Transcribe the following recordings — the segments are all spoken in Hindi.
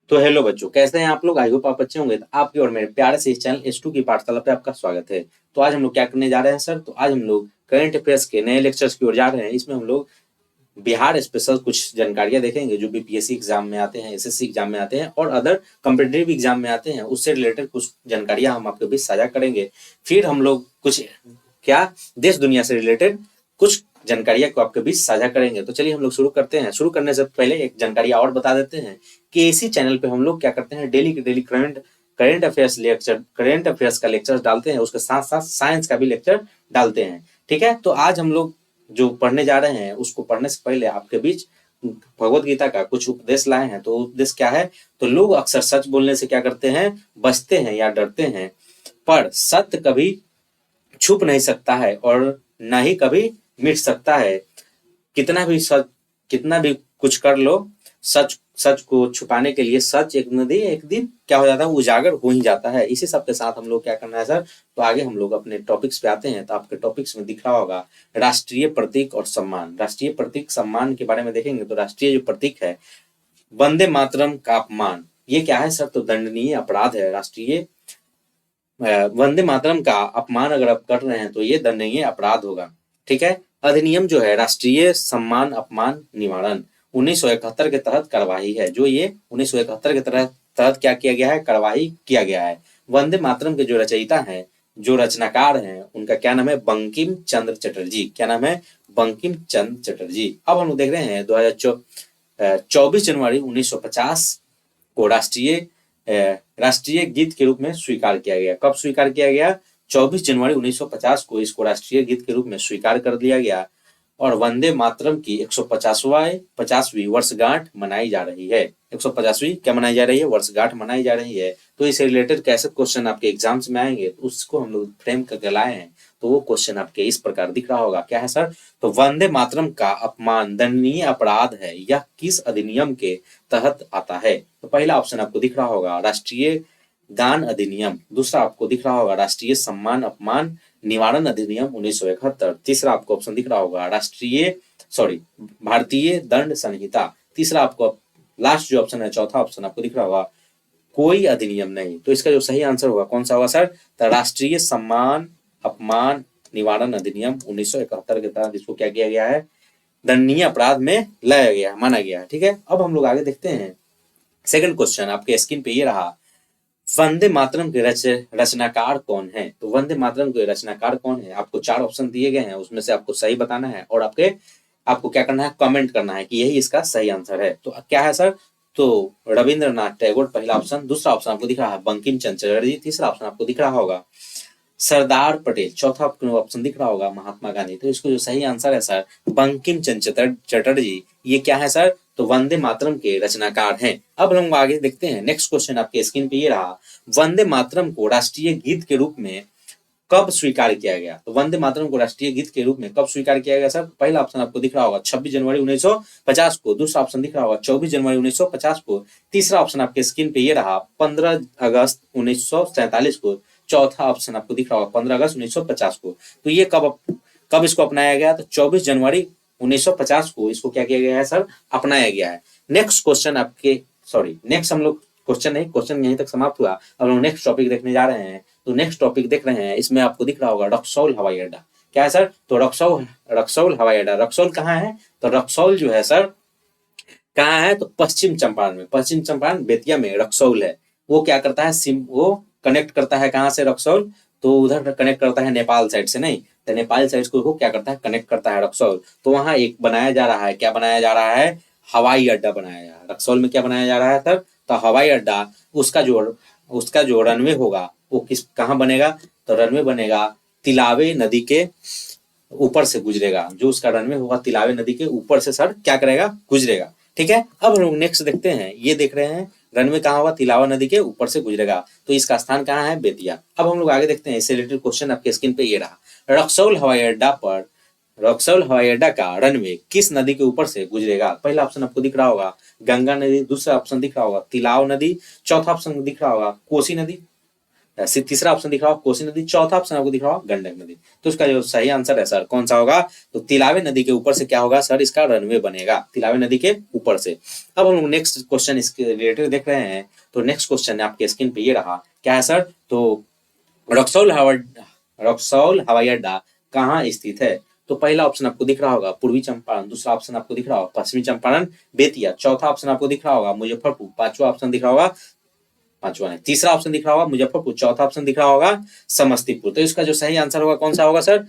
तो हेलो बच्चों, कैसे हैं आप लोग? आई होप आप अच्छे होंगे। तो आपकी और मेरे प्यारे से इस चैनल S2 की पाठशाला पे आपका स्वागत है। तो आज हम लोग क्या करने जा रहे हैं सर? तो आज हम लोग करंट अफेयर्स के नए लेक्चर्स की ओर जा रहे हैं। इसमें हम लोग बिहार स्पेशल कुछ जानकारियां देखेंगे जो बीपीएससी एग्जाम में आते हैं, एसएससी एग्जाम में आते हैं और अदर कॉम्पिटिटिव एग्जाम में आते हैं। उससे रिलेटेड कुछ जानकारियां हम आपके बीच साझा करेंगे। फिर हम लोग कुछ क्या देश दुनिया से रिलेटेड कुछ जानकारियां को आपके बीच साझा करेंगे। तो चलिए हम लोग शुरू करते हैं। शुरू करने से पहले एक जानकारी और बता देते हैं कि इसी चैनल पे हम लोग क्या करते हैं, डेली के daily current affairs lecture, current affairs का लेक्चर डालते हैं, उसके साथ साथ साइंस का भी लेक्चर डालते हैं। ठीक है, तो आज हम लोग जो पढ़ने जा रहे हैं उसको पढ़ने से पहले आपके बीच भगवत गीता का कुछ उपदेश लाए हैं। तो उपदेश क्या है? तो लोग अक्सर सच बोलने से क्या करते हैं, बचते हैं या डरते हैं, पर सत्य कभी छुप नहीं सकता है और न ही कभी मिट सकता है। कितना भी सच, कितना भी कुछ कर लो, सच सच को छुपाने के लिए सच एक दिन क्या हो जाता है, उजागर हो ही जाता है। इसी सब के साथ हम लोग क्या करना है सर? तो आगे हम लोग अपने टॉपिक्स पे आते हैं। तो आपके टॉपिक्स में दिख रहा होगा राष्ट्रीय प्रतीक और सम्मान। राष्ट्रीय प्रतीक सम्मान के बारे में देखेंगे तो राष्ट्रीय जो प्रतीक है वंदे मातरम का अपमान, ये क्या है सर? तो दंडनीय अपराध है। राष्ट्रीय वंदे मातरम का अपमान अगर आप कर रहे हैं तो ये दंडनीय अपराध होगा। ठीक है। अधिनियम जो है राष्ट्रीय सम्मान अपमान निवारण 1971 के तहत कार्यवाही है। जो ये 1971 के तहत क्या किया गया है, कार्यवाही किया गया है। वंदे मातरम के जो रचयिता हैं, जो रचनाकार हैं, उनका क्या नाम है? बंकिम चंद्र चटर्जी। क्या नाम है? बंकिम चंद्र चटर्जी। अब हम लोग देख रहे हैं 24 जनवरी 1950 को राष्ट्रीय गीत के रूप में स्वीकार किया गया। कब स्वीकार किया गया? 24 जनवरी 1950 को इसको राष्ट्रीय गीत के रूप में स्वीकार कर दिया गया और वंदे मातरम की 150वीं वर्षगांठ मनाई जा रही है। 150वीं क्या मनाई जा रही है? वर्षगांठ मनाई जा रही है। तो इससे रिलेटेड कैसे क्वेश्चन आपके एग्जाम्स में आएंगे तो उसको हम लोग फ्रेम करके लाए हैं। तो वो क्वेश्चन आपके इस प्रकार दिख रहा होगा। क्या है सर? तो वंदे मातरम का अपमान दंडनीय अपराध है, यह किस अधिनियम के तहत आता है? तो पहला ऑप्शन आपको दिख रहा होगा राष्ट्रीय गान अधिनियम, दूसरा आपको दिख रहा होगा राष्ट्रीय सम्मान अपमान निवारण अधिनियम 1971, तीसरा आपको ऑप्शन दिख रहा होगा भारतीय दंड संहिता, तीसरा आपको लास्ट जो ऑप्शन है, चौथा ऑप्शन आपको दिख रहा होगा कोई अधिनियम नहीं। तो इसका जो सही आंसर होगा कौन सा होगा सर? तो राष्ट्रीय सम्मान अपमान निवारण अधिनियम 1971 के तहत इसको क्या किया गया है, दंडनीय अपराध में लाया गया, माना गया है। ठीक है, अब हम लोग आगे देखते हैं। सेकंड क्वेश्चन आपके स्क्रीन पे ये रहा, वंदे मातरम के रचनाकार कौन है? तो वंदे मातरम के रचनाकार कौन है? आपको 4 ऑप्शन दिए गए हैं, उसमें से आपको सही बताना है और आपको क्या करना है, कमेंट करना है कि यही इसका सही आंसर है। तो क्या है सर? तो रविंद्रनाथ टैगोर पहला ऑप्शन, दूसरा ऑप्शन आपको दिख रहा है बंकिम चंद्र चटर्जी, तीसरा ऑप्शन आपको दिख रहा होगा सरदार पटेल, चौथा ऑप्शन दिख रहा होगा महात्मा गांधी। तो इसको जो सही आंसर है सर बंकिम चंद्र चटर्जी। ये क्या है सर? तो वंदे मातरम के रचनाकार हैं। अब हम आगे देखते हैं। नेक्स्ट क्वेश्चन आपके स्क्रीन पे ये रहा, वंदे मातरम को राष्ट्रीय गीत के रूप में कब स्वीकार किया गया? तो वंदे मातरम को राष्ट्रीय गीत के रूप में कब स्वीकार किया गया सर? पहला ऑप्शन आपको दिख रहा होगा 26 जनवरी 1950 को, दूसरा ऑप्शन दिख रहा होगा 24 जनवरी 1950 को, तीसरा ऑप्शन आपके स्क्रीन पे ये रहा 15 अगस्त 1947 को, चौथा ऑप्शन आपको दिख रहा होगा 15 अगस्त 1950 को। तो ये कब इसको अपनाया गया? तो 24 जनवरी 1950 को इसको क्या किया गया है सर? अपनाया गया है। नेक्स्ट क्वेश्चन आपके नेक्स्ट हम लोग क्वेश्चन यहीं तक समाप्त हुआ। अब हम नेक्स्ट टॉपिक देखने जा रहे हैं। तो नेक्स्ट टॉपिक देख रहे हैं, इसमें आपको दिख रहा होगा रक्सौल हवाई अड्डा। क्या है सर? तो रक्सौल हवाई अड्डा। रक्सौल कहाँ है? तो रक्सौल जो है सर कहाँ है? तो पश्चिम चंपारण में, पश्चिम चंपारण बेतिया में रक्सौल है। वो क्या करता है, वो कनेक्ट करता है कहाँ से रक्सौल? तो उधर कनेक्ट करता है नेपाल साइड से, नहीं तो नेपाल साइड को क्या करता है, कनेक्ट करता है रक्सौल। तो वहां एक बनाया जा रहा है, क्या बनाया जा रहा है? हवाई अड्डा बनाया जा रहा है। रक्सौल में क्या बनाया जा रहा है सर? तो हवाई अड्डा। उसका जो रनवे होगा वो कहाँ बनेगा? तो रनवे बनेगा तिलावे नदी के ऊपर से गुजरेगा। जो उसका रनवे होगा तिलावे नदी के ऊपर से सर क्या करेगा, गुजरेगा। ठीक है, अब हम लोग नेक्स्ट देखते हैं। ये देख रहे हैं रनवे कहाँ होगा? तिलावा नदी के ऊपर से गुजरेगा। तो इसका स्थान कहाँ है? बेतिया। अब हम लोग आगे देखते हैं। इससे रिलेटेड क्वेश्चन आपके स्क्रीन पे ये रहा, रक्सौल हवाई अड्डा का रनवे किस नदी के ऊपर से गुजरेगा? पहला ऑप्शन आपको दिख रहा होगा गंगा नदी, दूसरा ऑप्शन दिख रहा होगा तिलाव नदी, चौथा ऑप्शन दिख रहा होगा कोसी नदी। तीसरा ऑप्शन दिख रहा होगा कोसी नदी, चौथा ऑप्शन आपको दिख रहा होगा गंडक नदी। तो इसका जो सही आंसर है सर कौन सा होगा, तो तिलावे नदी के ऊपर से क्या होगा सर, इसका रनवे बनेगा तिलावे नदी के ऊपर से। अब हम लोग नेक्स्ट क्वेश्चन इसके रिलेटेड देख रहे हैं। तो नेक्स्ट क्वेश्चन आपके स्क्रीन पे ये रहा, क्या है सर, तो रक्सौल हवाई अड्डा कहाँ स्थित है। तो पहला ऑप्शन आपको दिख रहा होगा पूर्वी चंपारण, दूसरा ऑप्शन आपको दिख रहा होगा पश्चिमी चंपारण बेतिया, चौथा ऑप्शन आपको दिख रहा होगा मुजफ्फरपुर, पांचवा ऑप्शन दिख रहा होगा, पांचवा नहीं तीसरा ऑप्शन दिख रहा होगा मुजफ्फरपुर, चौथा ऑप्शन दिख रहा होगा समस्तीपुर। तो इसका जो सही आंसर होगा कौन सा होगा सर,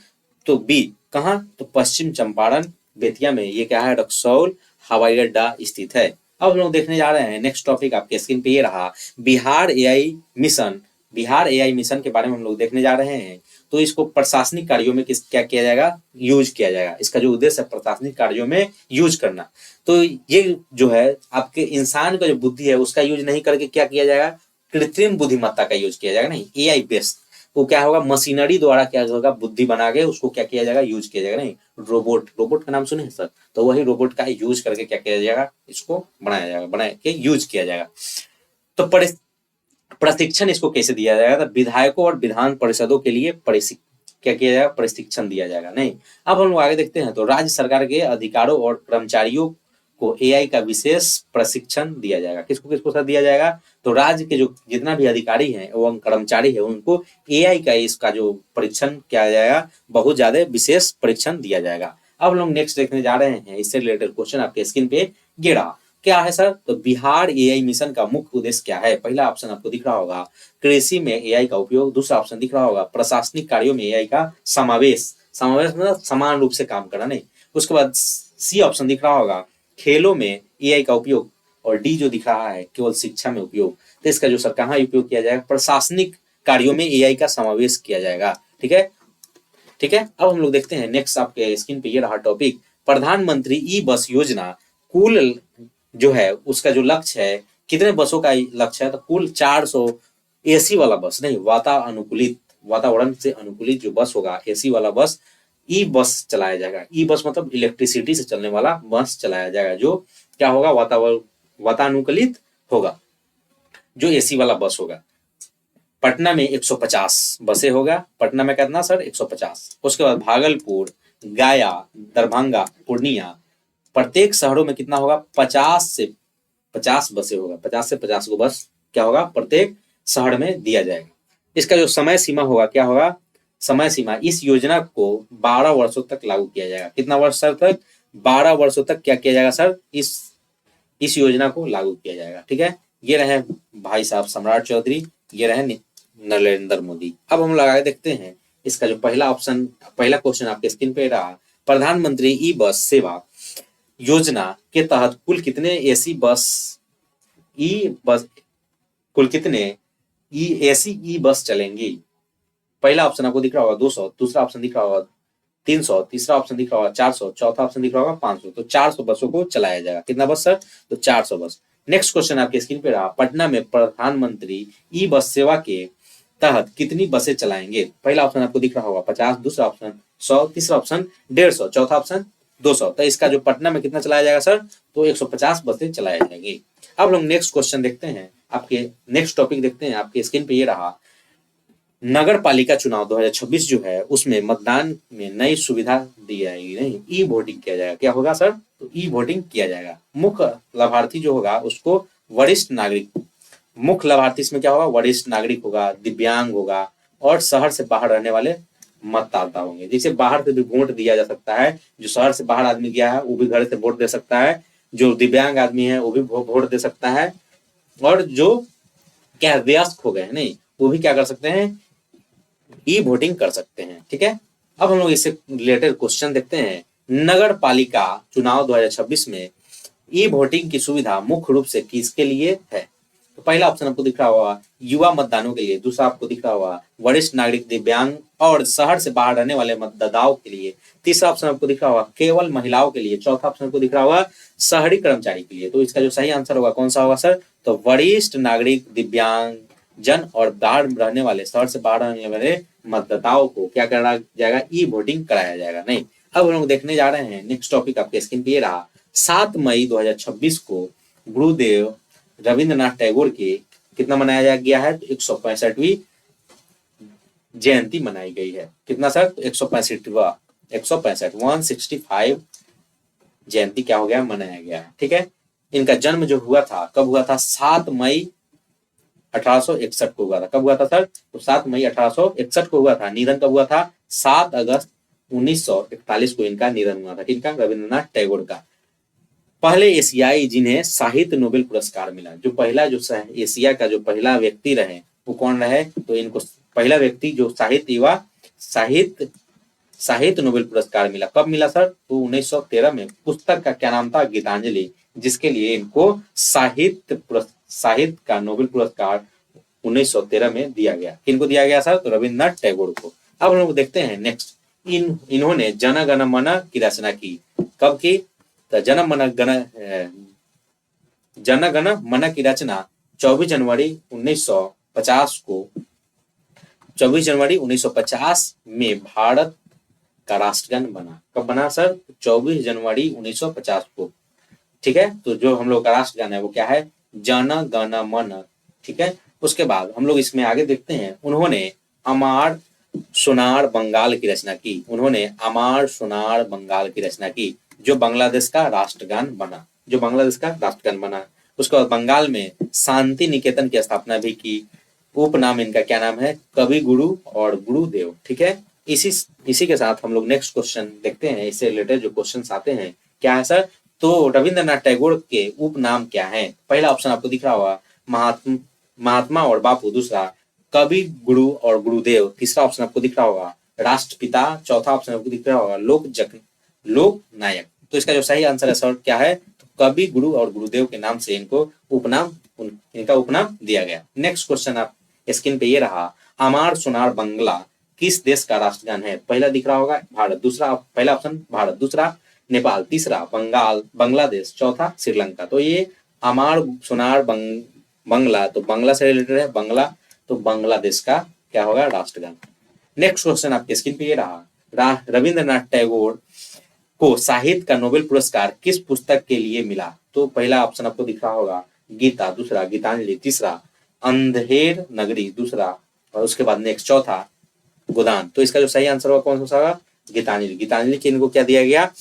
तो बी, कहाँ, तो पश्चिम चंपारण बेतिया में ये क्या है, रक्सौल हवाई अड्डा स्थित है। अब हम लोग देखने जा रहे हैं नेक्स्ट टॉपिक आपके स्क्रीन पे ये रहा, Bihar AI mission. Bihar AI mission के बारे में हम लोग देखने जा रहे हैं। तो इसको प्रशासनिक कार्यों में क्या किया जाएगा, यूज किया जाएगा। इसका जो उद्देश्य है प्रशासनिक कार्यों में यूज करना। तो ये जो है आपके इंसान का जो बुद्धि है उसका यूज नहीं करके क्या किया जाएगा, कृत्रिम बुद्धिमत्ता का यूज किया जाएगा, नहीं एआई बेस्ड। वो क्या होगा, मशीनरी द्वारा क्या होगा, बुद्धि बना के उसको क्या किया जाएगा, यूज किया जाएगा, नहीं रोबोट। रोबोट का नाम सुने हैं सर, तो वही रोबोट का यूज करके क्या किया जाएगा, इसको बनाया जाएगा, बना के यूज किया जाएगा। तो प्रशिक्षण इसको कैसे दिया जाएगा, तो विधायकों और विधान परिषदों के लिए क्या किया जाएगा, प्रशिक्षण दिया जाएगा, नहीं। अब हम लोग आगे देखते हैं। तो राज्य सरकार के अधिकारों और कर्मचारियों को एआई का विशेष प्रशिक्षण दिया जाएगा। किसको किसको सर दिया जाएगा, तो राज्य के जो जितना भी अधिकारी हैं एवं कर्मचारी है उनको एआई का इसका जो परीक्षण किया जाएगा, बहुत ज्यादा विशेष परीक्षण दिया जाएगा। अब हम लोग नेक्स्ट देखने जा रहे हैं, इससे रिलेटेड क्वेश्चन आपके स्क्रीन पे ये रहा, क्या है सर, तो बिहार एआई मिशन का मुख्य उद्देश्य क्या है। पहला ऑप्शन आपको दिख रहा होगा कृषि में एआई का उपयोग, दूसरा ऑप्शन दिख रहा होगा प्रशासनिक कार्यों में एआई का समावेश, समावेश मतलब समान रूप से काम करना, नहीं। उसके बाद सी ऑप्शन दिख रहा होगा खेलों में एआई का उपयोग, और डी जो दिख रहा है केवल शिक्षा में उपयोग। तो इसका जो सर कहाँ उपयोग किया जाएगा, प्रशासनिक कार्यों में एआई का समावेश किया जाएगा, ठीक है, ठीक है। अब हम लोग देखते हैं नेक्स्ट आपके स्क्रीन पे ये रहा टॉपिक, प्रधानमंत्री ई बस योजना कुल जो है उसका जो लक्ष्य है, कितने बसों का लक्ष्य है, तो कुल 400 एसी वाला बस, नहीं वातानुकूलित, वातावरण से अनुकूलित जो बस होगा एसी वाला बस, ई बस चलाया जाएगा। ई बस मतलब इलेक्ट्रिसिटी से चलने वाला बस चलाया जाएगा, जो क्या होगा, वातानुकूलित होगा, जो एसी वाला बस होगा। पटना में 150 बसें होगा, पटना में कितना सर, 150। उसके बाद भागलपुर, गया, दरभंगा, पूर्णिया, प्रत्येक शहरों में कितना होगा, 50 से 50 बसें होगा, 50 से 50 को बस क्या होगा प्रत्येक शहर में दिया जाएगा। इसका जो समय सीमा होगा क्या होगा, समय सीमा, इस योजना को 12 वर्षों तक लागू किया जाएगा। कितना वर्ष सर तक, 12 वर्षों तक क्या किया जाएगा सर, इस योजना को लागू किया जाएगा, ठीक है। ये रहे भाई साहब सम्राट चौधरी, ये रहे नरेंद्र मोदी। अब हम लगा देखते हैं इसका जो पहला ऑप्शन, पहला क्वेश्चन आपके स्क्रीन पे रहा, प्रधानमंत्री ई बस सेवा योजना के तहत कुल कितने एसी बस, कुल कितने एसी ई बस चलेंगी। पहला ऑप्शन आपको दिख रहा होगा 200, दूसरा ऑप्शन दिख रहा होगा 300, तीसरा ऑप्शन दिख रहा होगा 400, चौथा ऑप्शन दिख रहा होगा 500। तो 400 बसों को चलाया जाएगा। कितना बस सर, तो 400 बस। नेक्स्ट क्वेश्चन आपके स्क्रीन पे रहा, पटना में प्रधानमंत्री ई बस सेवा के तहत कितनी बसें चलाएंगे। पहला ऑप्शन आपको दिख रहा होगा 50, दूसरा ऑप्शन 100, तीसरा ऑप्शन 150, चौथा ऑप्शन 200। तो इसका जो पटना में कितना चलाया जाएगा सर, तो 150 बसें चलाया जाएंगी। अब लोग नेक्स्ट क्वेश्चन देखते हैं, आपके नेक्स्ट टॉपिक देखते हैं, आपके स्क्रीन पे ये रहा, नगर पालिका चुनाव 2026 जो है उसमें मतदान में नई सुविधा दी जाएगी, नहीं ई वोटिंग किया जाएगा। क्या होगा सर, तो ई वोटिंग किया जाएगा। मुख्य लाभार्थी जो होगा उसको वरिष्ठ नागरिक, मुख्य लाभार्थी इसमें क्या होगा, वरिष्ठ नागरिक होगा, दिव्यांग होगा, और शहर से बाहर रहने वाले मतदाता होंगे। जिसे बाहर से भी वोट दिया जा सकता है, जो शहर से बाहर आदमी गया है वो भी घर से वोट दे सकता है, जो दिव्यांग आदमी है वो भी वोट दे सकता है, और जो क्या वयस्क हो गए नहीं वो भी क्या कर सकते हैं, ई वोटिंग कर सकते हैं, ठीक है। अब हम लोग इससे रिलेटेड क्वेश्चन देखते हैं, नगर पालिका चुनाव 2026 में ई वोटिंग की सुविधा मुख्य रूप से किसके लिए है। तो पहला ऑप्शन आपको दिख रहा होगा युवा मतदानों के लिए, दूसरा आपको दिख रहा होगा वरिष्ठ नागरिक, दिव्यांग और शहर से बाहर रहने वाले मतदाताओं के लिए, तीसरा ऑप्शन आपको दिख रहा होगा केवल महिलाओं के लिए, चौथा ऑप्शन आपको दिख रहा होगा शहरी कर्मचारी के लिए। तो इसका जो सही आंसर होगा कौन सा होगा सर, तो वरिष्ठ नागरिक, दिव्यांग जन और बाहर रहने वाले, शहर से बाहर रहने वाले मतदाताओं को क्या कराया जाएगा, ई वोटिंग कराया जाएगा, नहीं। अब हम लोग देखने जा रहे हैं नेक्स्ट टॉपिक आपके स्क्रीन पे ये रहा, 7 मई 2026 को गुरुदेव रविंद्रनाथ टैगोर के कितना मनाया गया है, 165वीं जयंती मनाई गई है। कितना सर? 165 जयंती क्या हो गया? मनाया गया। ठीक है। इनका जन्म जो हुआ था कब हुआ था? 7 मई 1861 को हुआ था। कब हुआ था सर? तो 7 मई 1861 को हुआ था। निधन कब हुआ था? 7 अगस्त 1941 को इनका निधन हुआ था। किनका? रविंद्रनाथ टैगोर का। पहले एशियाई जिन्हें साहित्य नोबेल पुरस्कार मिला, जो पहला जो एशिया का जो पहला व्यक्ति रहे वो कौन रहे? तो इनको पहला व्यक्ति जो साहित्य साहित्य नोबेल पुरस्कार मिला। कब मिला सर? तो 1913 में। पुस्तक का क्या नाम था? गीतांजलि, जिसके लिए इनको साहित्य का नोबेल पुरस्कार 1913 में दिया गया। किनको दिया गया सर? तो रविन्द्रनाथ टैगोर को। अब हम लोग देखते हैं नेक्स्ट। इन्होंने जन गण मन की रचना की। कब की? तो जन गण मन की रचना 24 जनवरी 1950 में भारत का राष्ट्रगान बना। कब बना सर? 24 जनवरी 1950 को। ठीक है। तो जो हम लोग का राष्ट्रगान है वो क्या है? जन गण मन। ठीक है। उसके बाद हम लोग इसमें आगे देखते हैं। उन्होंने अमार सोनार बंगाल की रचना की। उन्होंने अमार सोनार बंगाल की रचना की, जो बांग्लादेश का राष्ट्रगान बना। उसके बाद बंगाल में शांति निकेतन की स्थापना भी की। उपनाम इनका क्या नाम है? कवि गुरु और गुरुदेव। ठीक है। इसी के साथ हम लोग नेक्स्ट क्वेश्चन देखते हैं। इससे रिलेटेड जो क्वेश्चन आते हैं क्या है सर? तो रविंद्रनाथ टैगोर के उपनाम क्या है? पहला ऑप्शन आपको दिख रहा होगा महात्मा और बापू। दूसरा कवि गुरु और गुरुदेव। तीसरा ऑप्शन आपको दिख रहा होगा राष्ट्रपिता। चौथा ऑप्शन आपको दिख रहा होगा लोक नायक। तो इसका जो सही आंसर है सर क्या है? तो कवि गुरु और गुरुदेव के नाम से इनका उपनाम दिया गया। नेक्स्ट क्वेश्चन आप स्क्रीन पे ये रहा। अमार सोनार बंगला किस देश का राष्ट्रगान है? पहला दिख रहा होगा भारत। पहला ऑप्शन भारत, दूसरा नेपाल, तीसरा बांग्लादेश, चौथा श्रीलंका। तो ये अमार सोनार बंगला तो बांग्ला से रिलेटेड है। तो बांग्लादेश का क्या होगा? राष्ट्रगान। नेक्स्ट क्वेश्चन आपके स्क्रीन पे ये रहा। रविंद्रनाथ टैगोर को साहित्य का नोबेल पुरस्कार किस पुस्तक के लिए मिला? तो पहला ऑप्शन आपको दिख रहा होगा गीता, दूसरा गीतांजलि, तीसरा अंधेर नगरी, दूसरा और उसके बाद नेक्स्ट चौथा गोदान। तो इसका जो सही आंसर होगा कौन सा होगा? गीतांजलि के इनको क्या दिया गया?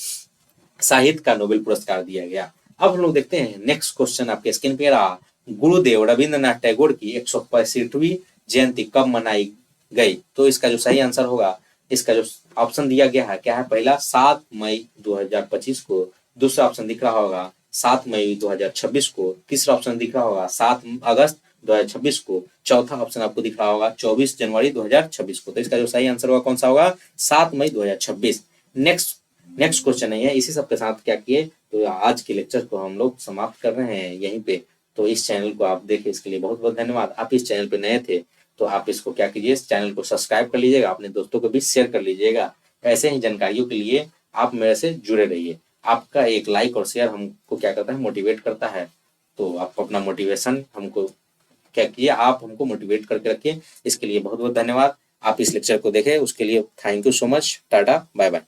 साहित्य का नोबेल पुरस्कार दिया गया। अब हम लोग देखते हैं नेक्स्ट क्वेश्चन आपके स्क्रीन पे रहा। गुरुदेव रविंद्रनाथ टैगोर की 165वीं जयंती कब मनाई गई? तो इसका जो सही आंसर होगा, इसका जो ऑप्शन दिया गया है क्या है? पहला 7 मई 2025 को, दूसरा ऑप्शन दिख रहा होगा 7 मई 2026 को, तीसरा ऑप्शन दिख रहा होगा 7 अगस्त 2026 को, चौथा ऑप्शन आपको दिख रहा होगा 24 जनवरी 2026 को। तो इसका जो सही आंसर होगा कौन सा होगा? 7 मई 2026। नेक्स्ट क्वेश्चन है इसी सब के साथ क्या किए, तो आज के लेक्चर को हम लोग समाप्त कर रहे हैं यहीं पे। तो इस चैनल को आप देखें, इसके लिए बहुत बहुत धन्यवाद। आप इस चैनल पे नए थे तो आप इसको क्या कीजिए, इस चैनल को सब्सक्राइब कर लीजिएगा, अपने दोस्तों को भी शेयर कर लीजिएगा। ऐसे ही जानकारियों के लिए आप मेरे से जुड़े रहिए। आपका एक लाइक और शेयर हमको क्या करता है? मोटिवेट करता है। तो आप अपना मोटिवेशन हमको क्या कीजिए, आप हमको मोटिवेट करके रखिए। इसके लिए बहुत बहुत धन्यवाद। आप इस लेक्चर को देखें उसके लिए thank you so much. Tata bye bye.